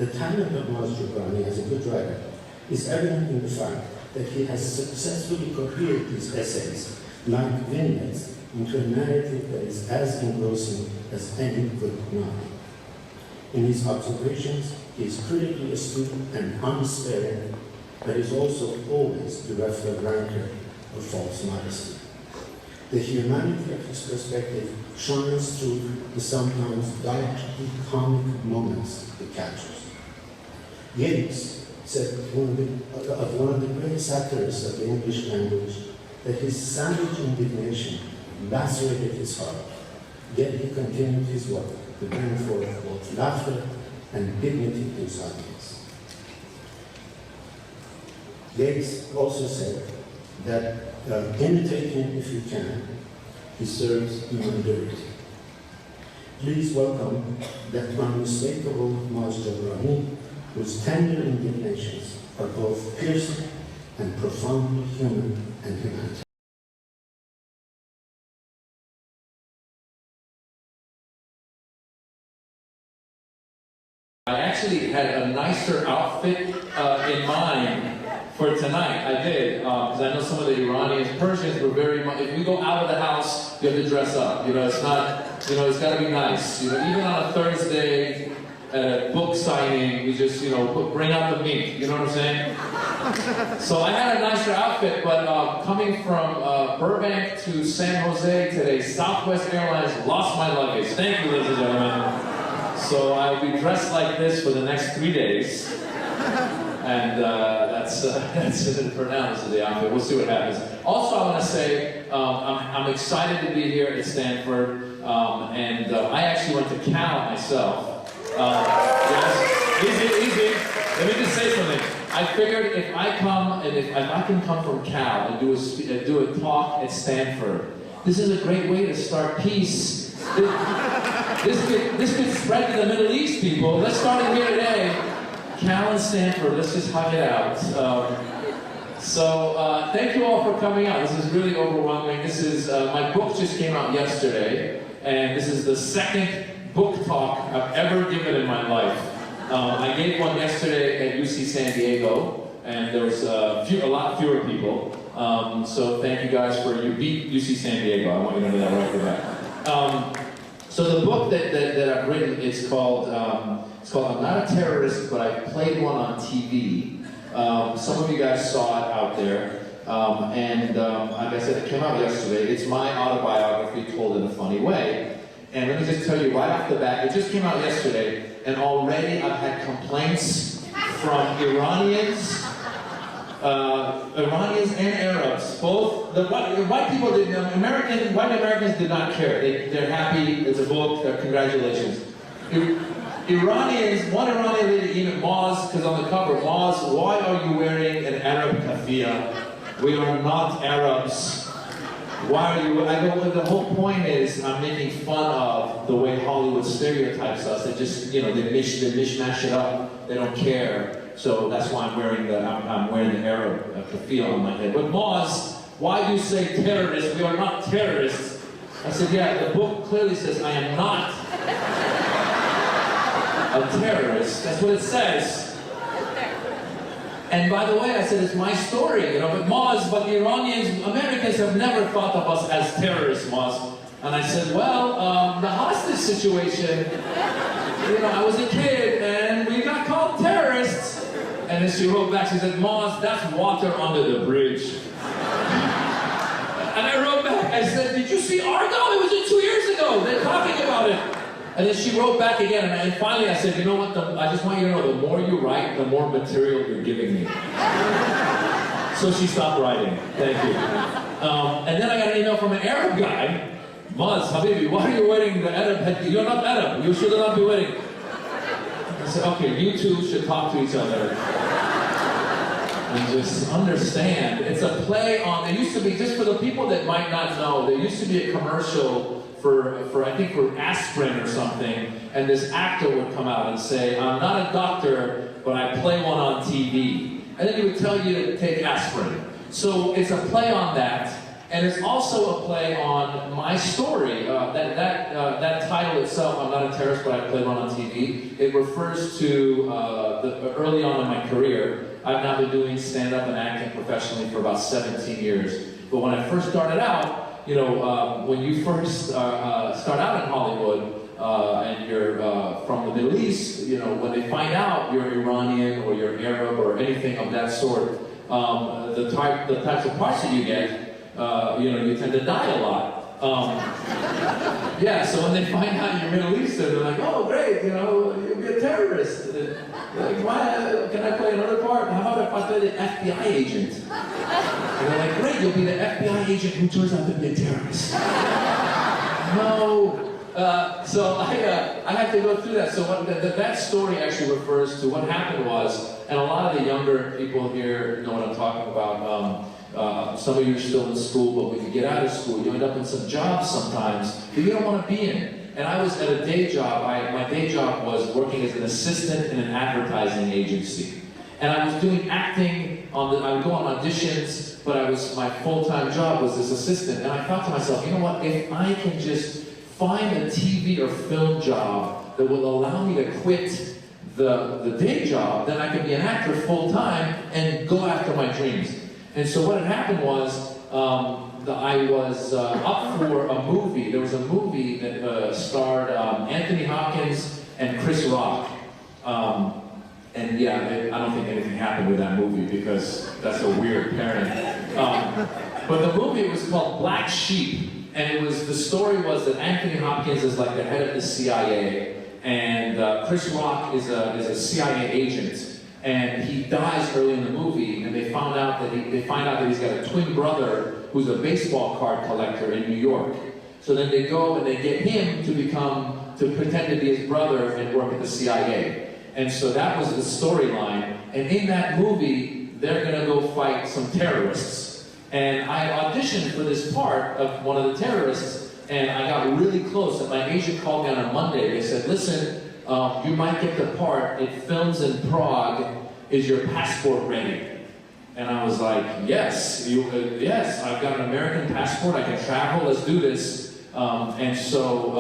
The talent of Maz Jobrani as a good writer is evident in the fact that he has successfully cohered these essays, like vignettes, into a narrative that is as engrossing as any good novel. In his observations, he is critically astute and unsparing, but is also always bereft of rancor or false modesty. The humanity of his perspective shines through the sometimes darkly comic moments it captures. Yeats said of one of the great satirists of the English language that his savage indignation lacerated his heart, yet he continued his work to bring forth both laughter and dignity in his audience. Yeats also said that imitate him if you can, he serves humanity. Please welcome that unmistakable Maz Jobrani, whose tender indignations are both piercing and profoundly human and humanitarian. I actually had a nicer outfit in mind for tonight. I did, because I know some of the Iranians, Persians were very much, if we go out of the house, you have to dress up. You know, it's not, you know, it's got to be nice. You know, even on a Thursday at a book signing, we just, you know, bring out the meat. You know what I'm saying? So I had a nicer outfit, but coming from Burbank to San Jose today, Southwest Airlines lost my luggage. Thank you, ladies and gentlemen. So I'll be dressed like this for the next 3 days. And that's it for now. This is the outfit. We'll see what happens. Also, I want to say I'm excited to be here at Stanford, and I actually went to Cal myself. Yes, easy. Let me just say something. I figured if I come and if I can come from Cal and do a talk at Stanford, this is a great way to start peace. This could spread to the Middle East, people. Let's start it here today. Cal and Stanford, let's just hug it out. Thank you all for coming out. This is really overwhelming. This is, my book just came out yesterday, and this is the second book talk I've ever given in my life. I gave one yesterday at UC San Diego, and there was a lot fewer people. So thank you guys you beat UC San Diego. I want you to know that right off the bat. So the book that I've written is called I'm Not a Terrorist, but I played one on TV. Some of you guys saw it out there. Like I said, it came out yesterday. It's my autobiography told in a funny way. And let me just tell you right off the bat, it just came out yesterday, and already I've had complaints from Iranians and Arabs. Both the white people, white Americans did not care. They're happy. It's a book. Congratulations. Iranians, one Iranian lady, even Maz, because on the cover, Maz, why are you wearing an Arab kafia? We are not Arabs. Why are you? I go, well, the whole point is I'm making fun of the way Hollywood stereotypes us. They just, you know, they mishmash it up. They don't care. So that's why I'm wearing the Arab kafia on my head. But Maz, why do you say terrorists? We are not terrorists. I said, yeah, the book clearly says I am not a terrorist. That's what it says. And by the way, I said, it's my story, you know, but Maz, but the Iranians, Americans have never thought of us as terrorists, Maz. And I said, well, the hostage situation, you know, I was a kid and we got called terrorists. And then she wrote back, she said, Maz, that's water under the bridge. And I wrote back, I said, did you see Argo? It was 2 years ago, they're talking about it. And then she wrote back again, and finally I said, you know what, I just want you to know, the more you write, the more material you're giving me. So she stopped writing, thank you. And then I got an email from an Arab guy, Maz, Habibi, why are you wearing the Arab head? You're not Arab, you should not be wearing. I said, okay, you two should talk to each other. And just understand, it's a play on, there used to be, just for the people that might not know, there used to be a commercial for I think for aspirin or something, and this actor would come out and say, I'm not a doctor, but I play one on TV. And then he would tell you to take aspirin. So it's a play on that, And it's also a play on my story. That title itself, I'm not a terrorist, but I played one on TV. It refers to early on in my career. I've now been doing stand-up and acting professionally for about 17 years. But when I first started out, you know, when you first start out in Hollywood, and you're from the Middle East, you know, when they find out you're Iranian or you're Arab or anything of that sort, the types of parts that you get, you know, you tend to die a lot. Yeah, so when they find out you're Middle Eastern, they're like, oh, great, you know, you'll be a terrorist. They're like, why, can I play another part? How about if I play the FBI agent? And they're like, great, you'll be the FBI agent who turns out to be a terrorist. No. So I had to go through that. So that story actually refers to what happened was, and a lot of the younger people here know what I'm talking about. Some of you are still in school, but when you get out of school, you end up in some jobs sometimes that you don't want to be in. And I was at a day job. My day job was working as an assistant in an advertising agency. And I was doing acting, I would go on auditions, but my full-time job was this assistant. And I thought to myself, you know what, if I can just find a TV or film job that will allow me to quit the day job, then I can be an actor full-time and go after my dreams. And so what had happened was, I was up for a movie. There was a movie that starred Anthony Hopkins and Chris Rock. And yeah, I don't think anything happened with that movie because that's a weird pairing. But the movie was called Black Sheep. And the story was that Anthony Hopkins is like the head of the CIA, and Chris Rock is a CIA agent. And he dies early in the movie, and they find out that he's got a twin brother who's a baseball card collector in New York. So then they go and they get him to pretend to be his brother and work at the CIA. And so that was the storyline. And in that movie, they're gonna go fight some terrorists. And I auditioned for this part of one of the terrorists, and I got really close. And my agent called me on a Monday. They said, listen, you might get the part. It films in Prague. Is your passport ready? And I was like, yes, yes, I've got an American passport. I can travel. Let's do this. And so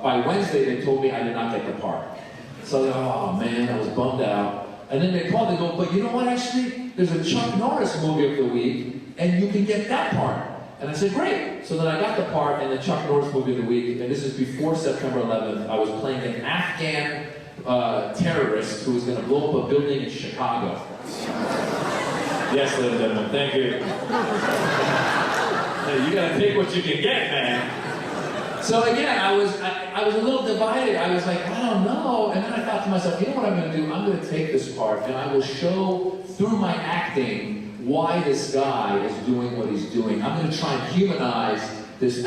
by Wednesday, they told me I did not get the part. So I thought, oh man, I was bummed out. And then they called, they go, but you know what, actually? There's a Chuck Norris movie of the week, and you can get that part. And I said, great. So then I got the part in the Chuck Norris movie of the week, and this is before September 11th. I was playing an Afghan terrorist who was going to blow up a building in Chicago. Yes, ladies and gentlemen, thank you. Hey, you got to take what you can get, man. So again, I was a little divided. I was like, I don't know. And then I thought to myself, you know what I'm going to do? I'm going to take this part, and I will show through my acting why this guy is doing what he's doing. I'm going to try and humanize this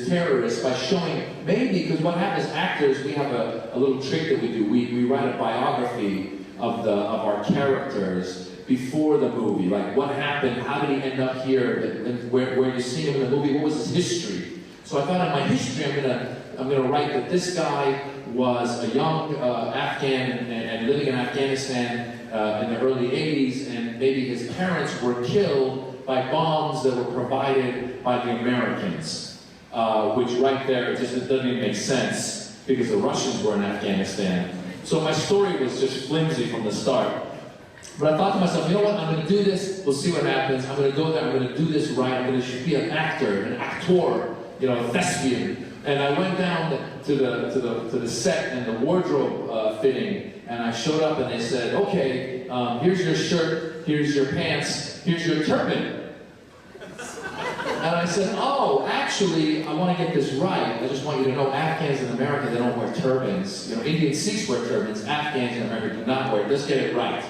terrorist by showing, maybe, because what happens, actors, we have a little trick that we do. We write a biography of our characters before the movie. Like, what happened, how did he end up here, and where you see him in the movie, what was his history? So I thought in my history, I'm gonna write that this guy was a young Afghan and living in Afghanistan in the early 80s, and maybe his parents were killed by bombs that were provided by the Americans, which right there, it doesn't even make sense because the Russians were in Afghanistan. So my story was just flimsy from the start. But I thought to myself, you know what, I'm going to do this, we'll see what happens, I'm going to go there, I'm going to do this right, I'm going to be an actor, an actor, you know, a thespian. And I went down to the set and the wardrobe fitting, and I showed up and they said, okay, here's your shirt, here's your pants, here's your turban. And I said, oh, actually, I want to get this right. I just want you to know, Afghans in America, they don't wear turbans. You know, Indian Sikhs wear turbans, Afghans in America do not wear it. Let's get it right.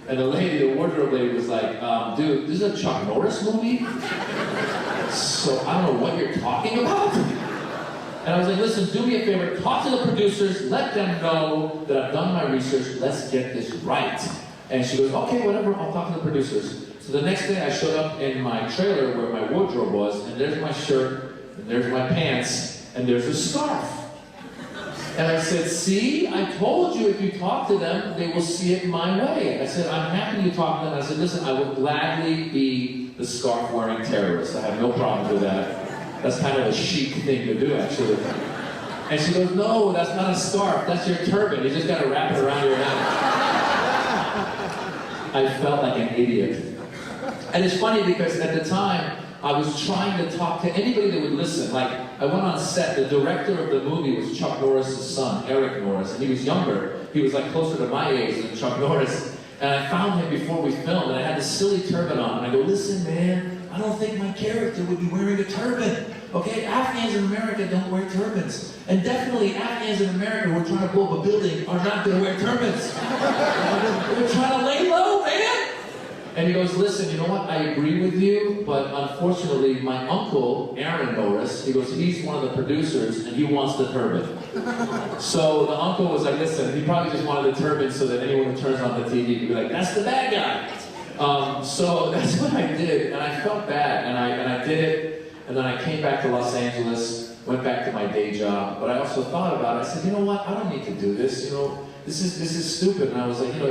And the wardrobe lady was like, dude, this is a Chuck Norris movie? So I don't know what you're talking about. And I was like, listen, do me a favor, talk to the producers, let them know that I've done my research, let's get this right. And she goes, okay, whatever, I'll talk to the producers. So the next day I showed up in my trailer where my wardrobe was, and there's my shirt, and there's my pants, and there's a scarf. And I said, see, I told you if you talk to them, they will see it my way. I said, I'm happy you talk to them. I said, listen, I will gladly be the scarf-wearing terrorist. I have no problem with that. That's kind of a chic thing to do, actually. And she goes, no, that's not a scarf, that's your turban. You just gotta wrap it around your head. I felt like an idiot. And it's funny because at the time, I was trying to talk to anybody that would listen. Like, I went on set, the director of the movie was Chuck Norris's son, Eric Norris, and he was younger. He was like closer to my age than Chuck Norris. And I found him before we filmed, and I had this silly turban on. And I go, listen, man, I don't think my character would be wearing a turban. Okay, Afghans in America don't wear turbans. And definitely Afghans in America who are trying to blow up a building are not gonna wear turbans. They're trying to lay low, man. And he goes, listen, you know what, I agree with you, but unfortunately my uncle, Aaron Norris, he goes, he's one of the producers and he wants the turban. So the uncle was like, listen, he probably just wanted the turban so that anyone who turns on the TV could be like, that's the bad guy. So that's what I did, and I felt bad, and I did it, and then I came back to Los Angeles, went back to my day job, but I also thought about it. I said, you know what, I don't need to do this, you know, this is stupid. And I was like, you know,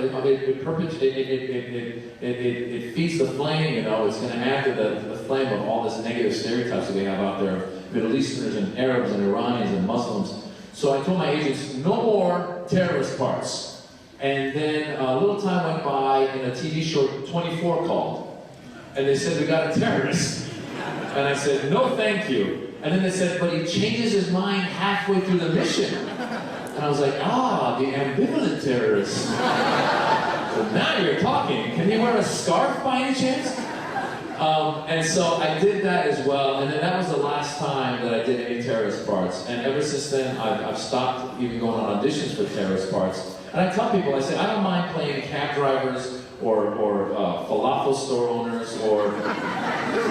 it feeds the flame, you know, it's going to add to the flame of all this negative stereotypes that we have out there, Middle Easterners and Arabs and Iranians and Muslims. So I told my agents, no more terrorist parts. And then a little time went by and a TV show, 24 called. And they said, we got a terrorist. And I said, no thank you. And then they said, but he changes his mind halfway through the mission. And I was like, ah, the ambivalent terrorist. So now you're talking. Can you wear a scarf by any chance? And so I did that as well. And then that was the last time that I did any terrorist parts. And ever since then, I've stopped even going on auditions for terrorist parts. And I tell people, I say, I don't mind playing cab drivers or falafel store owners or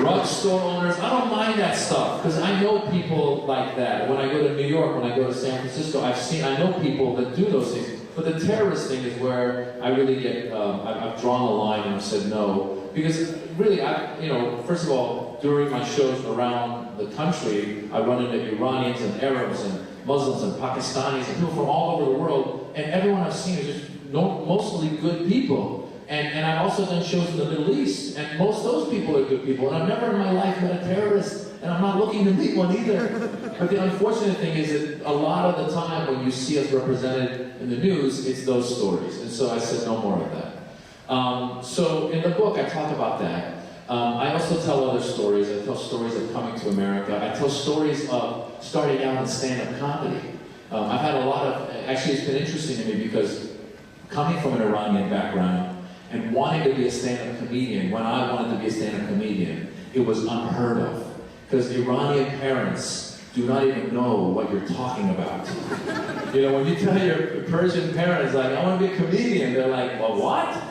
rug store owners. I don't mind that stuff because I know people like that. When I go to New York, when I go to San Francisco, I know people that do those things. But the terrorist thing is where I really get, I've drawn the line and I've said no. Because really, first of all, during my shows around the country, I run into Iranians and Arabs and Muslims and Pakistanis and people from all over the world, and everyone I've seen is just mostly good people. And I've also done shows in the Middle East, and most of those people are good people, and I've never in my life met a terrorist, and I'm not looking to meet one either. But the unfortunate thing is that a lot of the time when you see us represented in the news, it's those stories. And so I said no more of that. So in the book, I talk about that. I also tell other stories. I tell stories of coming to America. I tell stories of starting out in stand-up comedy. I've had a lot of, actually it's been interesting to me because coming from an Iranian background and wanting to be a stand-up comedian, when I wanted to be a stand-up comedian, it was unheard of. Because Iranian parents do not even know what you're talking about. You know, when you tell your Persian parents, like, I want to be a comedian, they're like, well, what?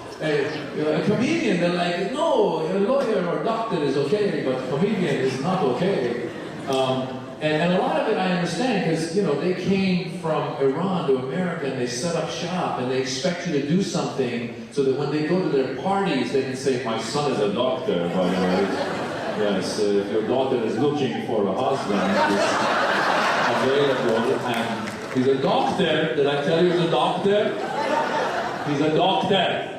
You're a comedian, they're like, no, a lawyer or doctor is okay, but comedian is not okay. And a lot of it I understand because, you know, they came from Iran to America and they set up shop and they expect you to do something so that when they go to their parties, they can say, my son is a doctor, by the way. Yes, if your daughter is looking for a husband, he's available, and he's a doctor. Did I tell you he's a doctor? He's a doctor.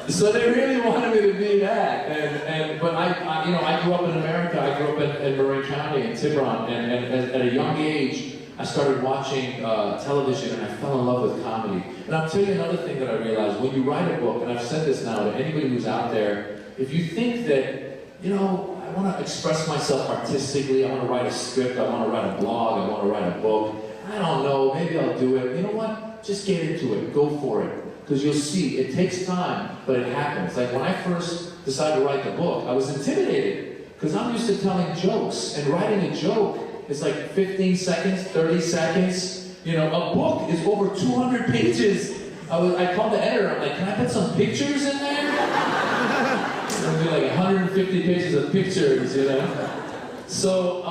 So they really wanted me to be that, but I grew up in America. I grew up in Marin County, in Tiburon, and at a young age, I started watching television, and I fell in love with comedy. And I'll tell you another thing that I realized: when you write a book, and I've said this now to anybody who's out there, if you think that, you know, I want to express myself artistically, I want to write a script, I want to write a blog, I want to write a book, I don't know, maybe I'll do it. You know what? Just get into it. Go for it. Because you'll see, it takes time, but it happens. Like when I first decided to write the book, I was intimidated. Because I'm used to telling jokes, and writing a joke is like 15 seconds, 30 seconds. You know, a book is over 200 pages. I called the editor, I'm like, can I put some pictures in there? There'll be like 150 pages of pictures, you know? So,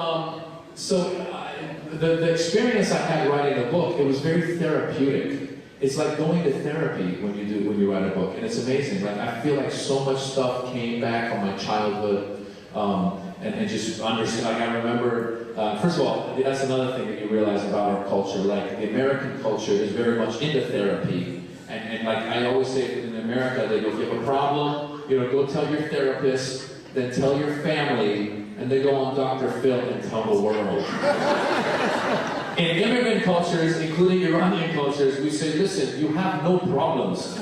the experience I had writing a book, it was very therapeutic. It's like going to therapy when you write a book, and it's amazing. Like I feel like so much stuff came back from my childhood, and just understand. Like I remember, first of all, that's another thing that you realize about our culture. Like the American culture is very much into therapy, and like I always say in America, they go, if you have a problem, go tell your therapist, then tell your family, and then go on Dr. Phil and tell the world. In immigrant cultures, including Iranian cultures, we say, listen, you have no problems.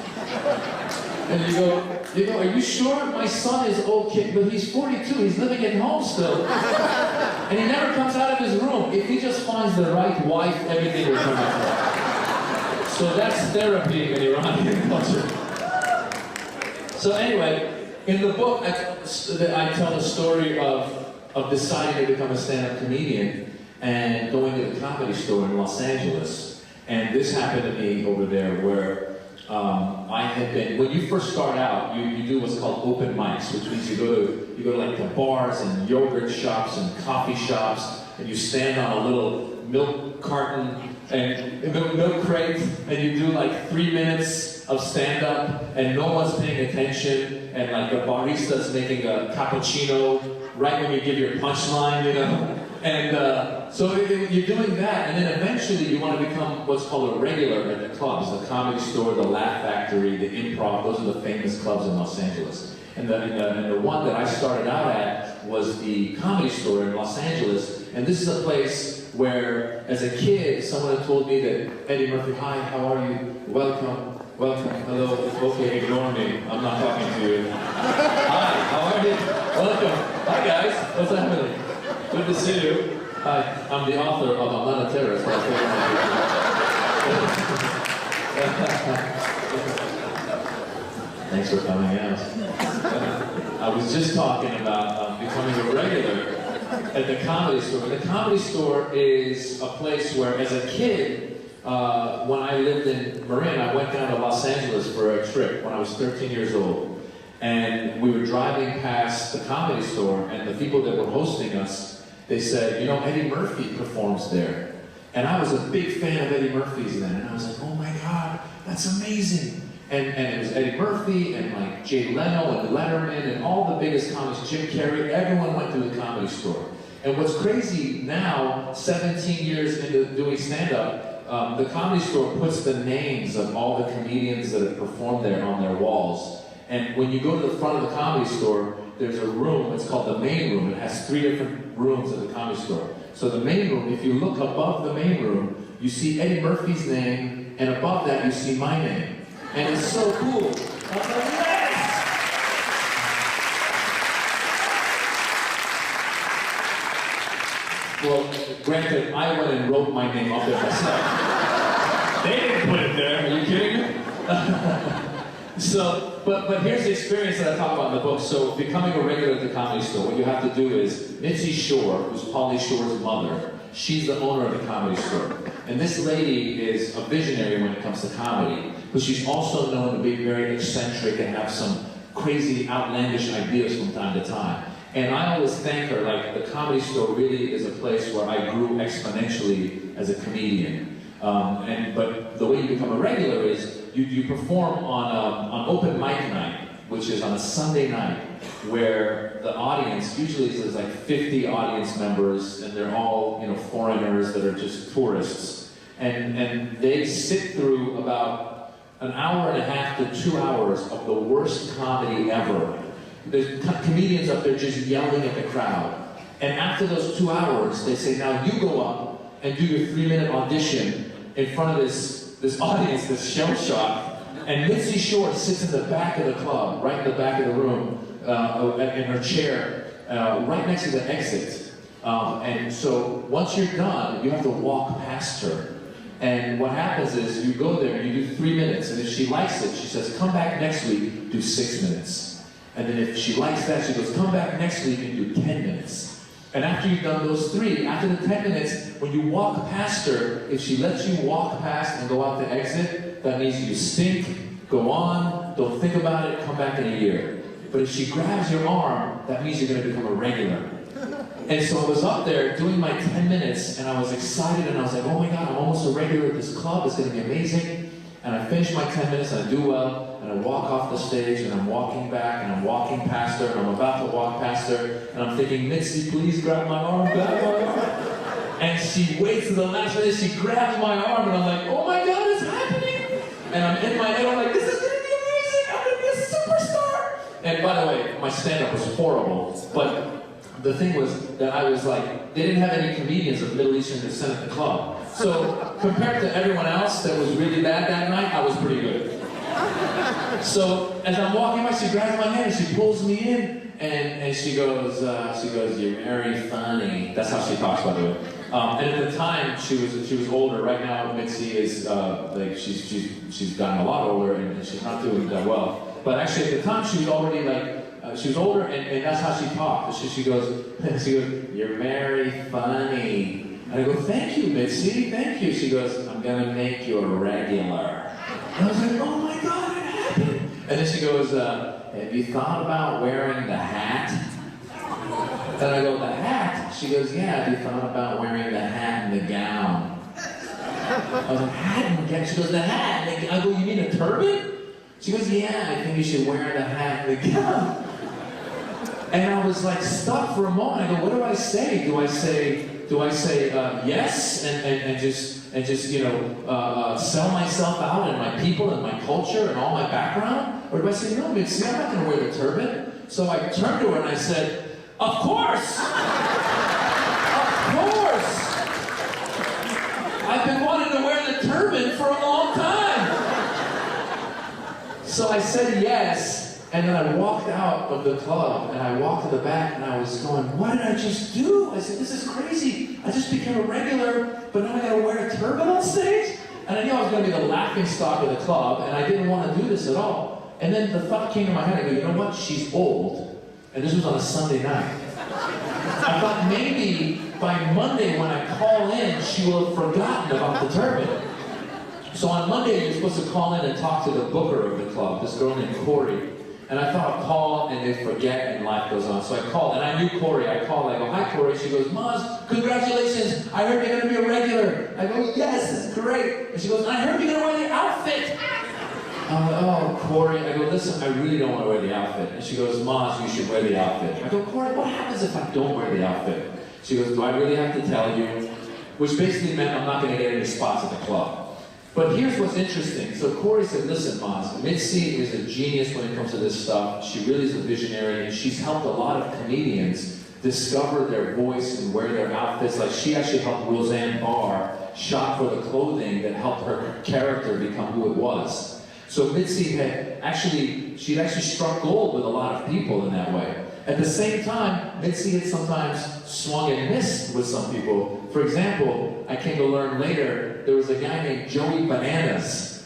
And you go, are you sure? My son is okay, but he's 42, he's living at home still. And he never comes out of his room. If he just finds the right wife, everything will come out. So that's therapy in Iranian culture. So anyway, in the book, I tell the story of deciding to become a stand-up comedian and going to the Comedy Store in Los Angeles. And this happened to me over there where I had been, when you first start out, you do what's called open mics, which means you go to like the bars and yogurt shops and coffee shops, and you stand on a little milk carton and milk crate, and you do like 3 minutes of stand-up, and no one's paying attention, and like the barista's making a cappuccino right when you give your punchline, And so you're doing that, and then eventually you want to become what's called a regular at the clubs, the Comedy Store, the Laugh Factory, the Improv. Those are the famous clubs in Los Angeles. And the one that I started out at was the Comedy Store in Los Angeles. And this is a place where, as a kid, someone had told me that, Eddie Murphy, hi, how are you? Welcome, hello, okay, ignore me, I'm not talking to you. Hi, how are you? Welcome. Hi guys, what's happening? Good to see you. Hi, I'm the author of I'm Not a Terrorist. Thanks for coming out. I was just talking about becoming a regular at the Comedy Store. The Comedy Store is a place where, as a kid, when I lived in Marin, I went down to Los Angeles for a trip when I was 13 years old. And we were driving past the Comedy Store, and the people that were hosting us, they said, Eddie Murphy performs there. And I was a big fan of Eddie Murphy's then, and I was like, oh my God, that's amazing. And it was Eddie Murphy, and like Jay Leno, and Letterman, and all the biggest comics, Jim Carrey, everyone went to the Comedy Store. And what's crazy now, 17 years into doing stand-up, the Comedy Store puts the names of all the comedians that have performed there on their walls. And when you go to the front of the Comedy Store, there's a room, it's called the main room. It has 3 different rooms at the Comedy Store. So the main room, if you look above the main room, you see Eddie Murphy's name, and above that you see my name. And it's so cool. I was like, yes! Well, granted, I went and wrote my name up there myself. They didn't put it there, are you kidding me? So, but here's the experience that I talk about in the book. So, becoming a regular at the Comedy Store, what you have to do is, Mitzi Shore, who's Pauly Shore's mother, she's the owner of the Comedy Store. And this lady is a visionary when it comes to comedy, but she's also known to be very eccentric and have some crazy, outlandish ideas from time to time. And I always thank her, like, the Comedy Store really is a place where I grew exponentially as a comedian. But the way you become a regular is, you perform on open mic night, which is on a Sunday night, where the audience, usually there's like 50 audience members, and they're all, foreigners that are just tourists. And they sit through about an hour and a half to 2 hours of the worst comedy ever. There's comedians up there just yelling at the crowd. And after those 2 hours, they say, now you go up and do your 3-minute audition in front of this audience, this shell shock. And Mitzi Shore sits in the back of the club, right in the back of the room, in her chair, right next to the exit. And so once you're done, you have to walk past her. And what happens is you go there and you do 3 minutes, and if she likes it, she says, come back next week, do 6 minutes. And then if she likes that, she goes, come back next week and do 10 minutes. And after you've done those 3, after the 10 minutes, when you walk past her, if she lets you walk past and go out the exit, that means you stink, go on, don't think about it, come back in a year. But if she grabs your arm, that means you're going to become a regular. And so I was up there doing my 10 minutes, and I was excited, and I was like, oh my God, I'm almost a regular at this club, it's going to be amazing. And I finish my 10 minutes, and I do well, and I walk off the stage, and I'm walking back, and I'm walking past her, and I'm about to walk past her, and I'm thinking, Mitzi, please grab my arm, grab my arm. And she waits to the last minute, she grabs my arm, and I'm like, oh my God, it's happening! And I'm in my head, I'm like, this is gonna be amazing, I'm gonna be a superstar! And by the way, my stand-up was horrible, but the thing was that I was like, they didn't have any comedians of Middle Eastern descent at the club. So compared to everyone else that was really bad that night, I was pretty good. So as I'm walking by, she grabs my hand and she pulls me in, and she goes, "You're very funny." That's how she talks, by the way. And at the time, she was older. Right now, Mitzi is like she's gotten a lot older and she's not doing that well. But actually, at the time, she was already like she was older, and that's how she talked. She goes, "You're very funny." And I go, "Thank you, Mitzi, thank you." She goes, "I'm gonna make you a regular." And I was like, "Oh my God, it happened!" And then she goes, "Have you thought about wearing the hat?" And I go, "The hat?" She goes, "Yeah, have you thought about wearing the hat and the gown?" I was like, "Hat and gown?" She goes, "The hat and the gown." I go, "You mean a turban?" She goes, "Yeah, I think you should wear the hat and the gown." And I was like stuck for a moment. I go, "What do I say? Do I say yes and just you know sell myself out and my people and my culture and all my background, or do I say no, Mitzi, I'm not going to wear the turban?" So I turned to her and I said, "Of course, of course. I've been wanting to wear the turban for a long time." So I said yes. And then I walked out of the club, and I walked to the back, and I was going, "What did I just do?" I said, "This is crazy. I just became a regular, but now I gotta wear a turban on stage?" And I knew I was gonna be the laughing stock of the club, and I didn't want to do this at all. And then the thought came to my head, I go, "You know what? She's old." And this was on a Sunday night. I thought maybe by Monday when I call in, she will have forgotten about the turban. So on Monday, you're supposed to call in and talk to the booker of the club, this girl named Corey. And I thought I'd call and they'd forget and life goes on. So I called, and I knew Corey. I called, I go, "Hi Corey." She goes, "Maz, congratulations. I heard you're gonna be a regular." I go, "Yes, this is great." And she goes, "I heard you're gonna wear the outfit." I'm like, "Oh, Corey." I go, "Listen, I really don't want to wear the outfit." And she goes, "Maz, you should wear the outfit." I go, "Corey, what happens if I don't wear the outfit?" She goes, "Do I really have to tell you?" Which basically meant I'm not gonna get any spots at the club. But here's what's interesting. So Corey said, "Listen, Maz, Mitzi is a genius when it comes to this stuff. She really is a visionary, and she's helped a lot of comedians discover their voice and wear their outfits. Like she actually helped Roseanne Barr shop for the clothing that helped her character become who it was." So Mitzi she'd actually struck gold with a lot of people in that way. At the same time, Mitzi had sometimes swung and missed with some people. For example, I came to learn later, there was a guy named Joey Bananas.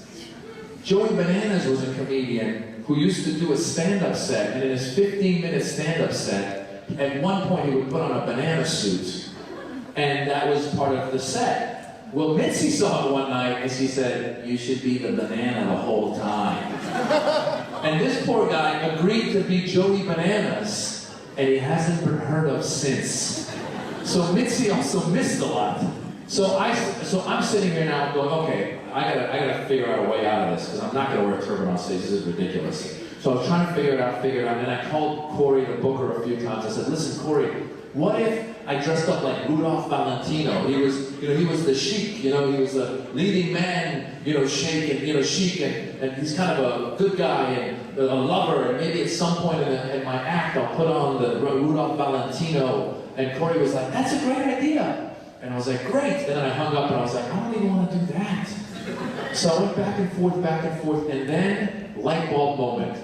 Joey Bananas was a comedian who used to do a stand-up set, and in his 15-minute stand-up set, at one point he would put on a banana suit, and that was part of the set. Well, Mitzi saw it one night, and she said, "You should be the banana the whole time." And this poor guy agreed to be Joey Bananas, and he hasn't been heard of since. So Mitzi also missed a lot. So I'm sitting here now going, okay, I gotta figure out a way out of this, because I'm not gonna wear a turban on stage. This is ridiculous. So I was trying to figure it out, and then I called Corey, the booker, a few times. I said, "Listen, Corey, what if I dressed up like Rudolph Valentino? He was the Sheik, he was the leading man, chic, and he's kind of a good guy and a lover, and maybe at some point in my act I'll put on the Rudolph Valentino." And Corey was like, "That's a great idea." And I was like, "Great." And then I hung up and I was like, "I don't even want to do that." So I went back and forth, and then light bulb moment.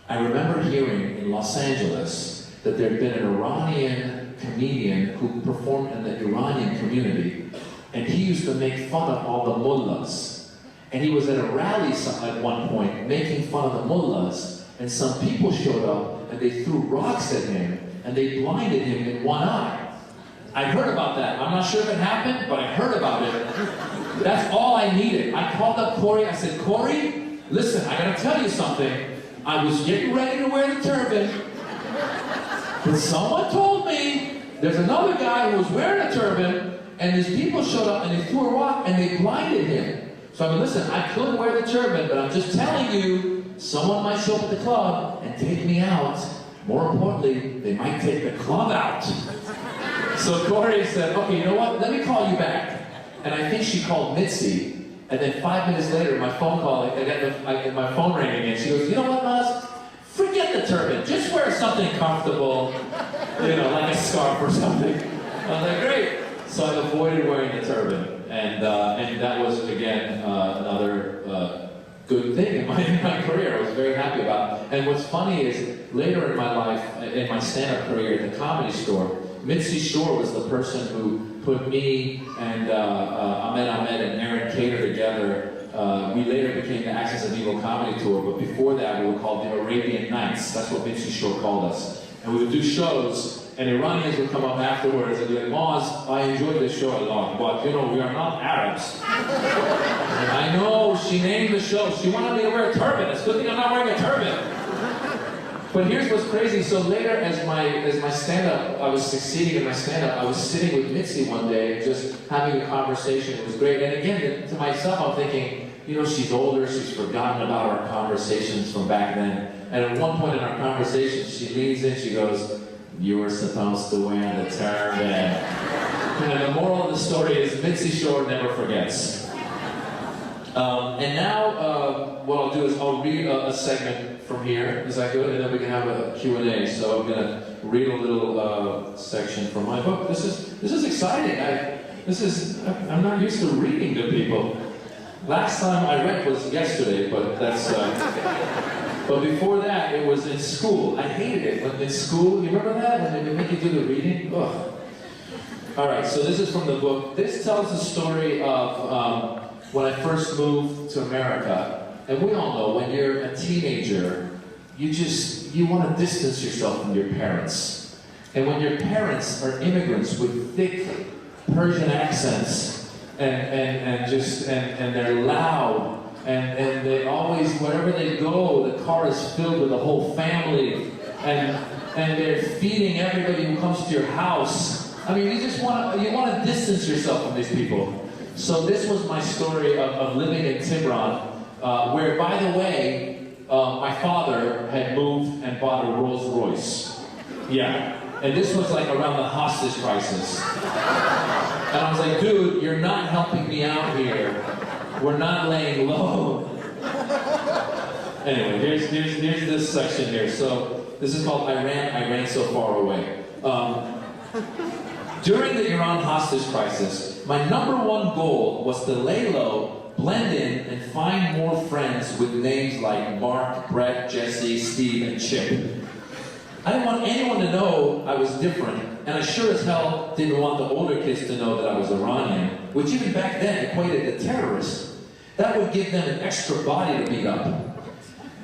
I remember hearing in Los Angeles that there had been an Iranian comedian who performed in the Iranian community, and he used to make fun of all the mullahs. And he was at a rally at one point making fun of the mullahs, and some people showed up and they threw rocks at him and they blinded him in one eye. I heard about that. I'm not sure if it happened, but I heard about it. That's all I needed. I called up Corey. I said, "Corey, listen, I gotta tell you something. I was getting ready to wear the turban, but someone told me there's another guy who was wearing a turban, and these people showed up and they threw a rock and they blinded him. So I mean, listen, I could wear the turban, but I'm just telling you, someone might show up at the club and take me out. More importantly, they might take the club out." So Corey said, "Okay, you know what? Let me call you back." And I think she called Mitzi. And then 5 minutes later, my phone call, I got my phone ringing, and she goes, "You know what, Maz? Forget in the turban. Just wear something comfortable, you know, like a scarf or something. I was like, great. So I avoided wearing the turban. And that was, again, another good thing in my career. I was very happy about it. And what's funny is, later in my life, in my stand-up career at the Comedy Store, Mitzi Shore was the person who put me and Ahmed and Aaron Cater together. We later became the Axis of Evil Comedy Tour, but before that we were called the Arabian Nights. That's what Mitzi Shore called us. And we would do shows, and Iranians would come up afterwards and be like, Maz, I enjoyed this show a lot, but you know, we are not Arabs. And I know, she named the show. She wanted me to wear a turban. It's a good thing I'm not wearing a turban. But here's what's crazy. So later, as my stand-up, I was succeeding in my stand-up, I was sitting with Mitzi one day and just having a conversation. It was great. And again, to myself, I'm thinking, you know, she's older, she's forgotten about our conversations from back then. And at one point in our conversation, she leans in, she goes, you were supposed to wear the turban. And the moral of the story is Mitzi Shore never forgets. And now, what I'll do is I'll read a segment from here. Is that good? And then we can have a Q&A. So I'm gonna read a little section from my book. This is exciting. I'm not used to reading to people. Last time I read was yesterday, but that's. But before that, it was in school. I hated it. When in school, you remember that? When they make you do the reading? Ugh. All right, so this is from the book. This tells the story of when I first moved to America. And we all know when you're a teenager, you want to distance yourself from your parents. And when your parents are immigrants with thick Persian accents, and they're loud, and they always, wherever they go, the car is filled with the whole family, and they're feeding everybody who comes to your house. I mean, you want to distance yourself from these people. So this was my story of living in Tehran, where, by the way, my father had moved and bought a Rolls Royce. Yeah, and this was like around the hostage crisis. And I was like, dude, you're not helping me out here. We're not laying low. Anyway, here's this section here. So this is called I Ran So Far Away. During the Iran hostage crisis, my #1 goal was to lay low, blend in, and find more friends with names like Mark, Brett, Jesse, Steve, and Chip. I didn't want anyone to know I was different, and I sure as hell didn't want the older kids to know that I was Iranian, which even back then equated to terrorists. That would give them an extra body to beat up.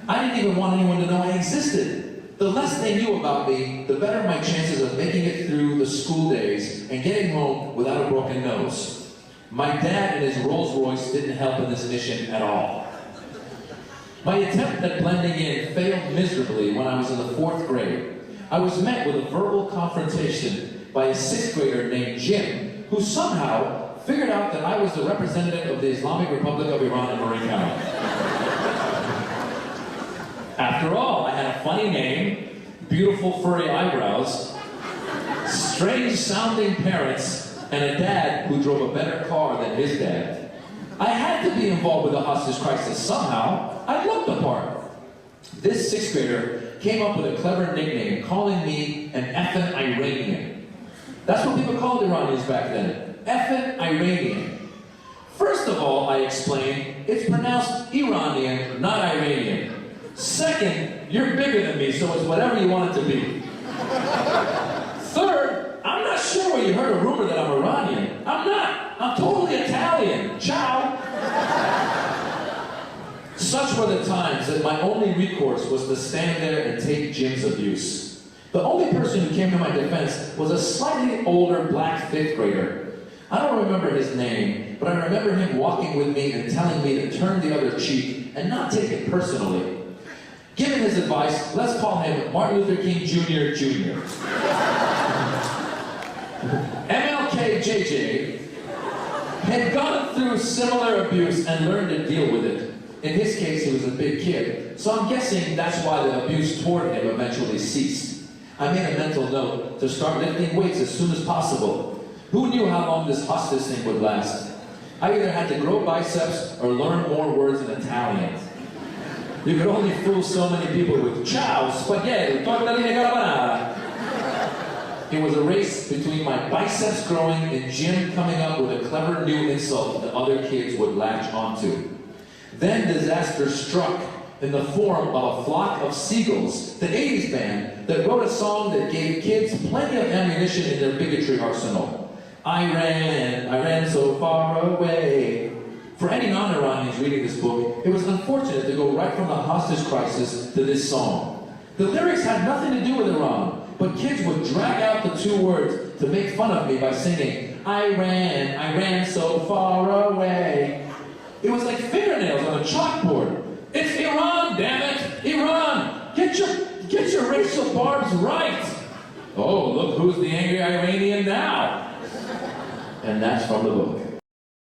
I didn't even want anyone to know I existed. The less they knew about me, the better my chances of making it through the school days and getting home without a broken nose. My dad and his Rolls Royce didn't help in this mission at all. My attempt at blending in failed miserably when I was in the 4th grade. I was met with a verbal confrontation by a 6th grader named Jim, who somehow figured out that I was the representative of the Islamic Republic of Iran in Marin County. After all, I had a funny name, beautiful furry eyebrows, strange sounding parents, and a dad who drove a better car than his dad. I had to be involved with the hostage crisis somehow. I looked the part. This 6th grader came up with a clever nickname, calling me an effing Iranian. That's what people called Iranians back then. Effing Iranian. First of all, I explained, it's pronounced Iranian, not Iranian. Second, you're bigger than me, so it's whatever you want it to be. Third, I'm not sure where you heard a rumor that I'm Iranian. I'm not. I'm totally Italian. Ciao. Such were the times that my only recourse was to stand there and take Jim's abuse. The only person who came to my defense was a slightly older black 5th grader. I don't remember his name, but I remember him walking with me and telling me to turn the other cheek and not take it personally. Given his advice, let's call him Martin Luther King Jr. Jr. MLK JJ had gone through similar abuse and learned to deal with it. In his case, he was a big kid, so I'm guessing that's why the abuse toward him eventually ceased. I made a mental note to start lifting weights as soon as possible. Who knew how long this hostage thing would last? I either had to grow biceps or learn more words in Italian. You could only fool so many people with ciao, spaghetti, tortellini carbonara. It was a race between my biceps growing and Jim coming up with a clever new insult that other kids would latch onto. Then disaster struck in the form of a flock of seagulls, the 80s band that wrote a song that gave kids plenty of ammunition in their bigotry arsenal. I ran so far away. For any non-Iranians reading this book, it was unfortunate to go right from the hostage crisis to this song. The lyrics had nothing to do with Iran, but kids would drag out the two words to make fun of me by singing, I ran so far away. It was like fingernails on a chalkboard. It's Iran, damn it! Iran! Get your racial barbs right! Oh, look who's the angry Iranian now! And that's from the book.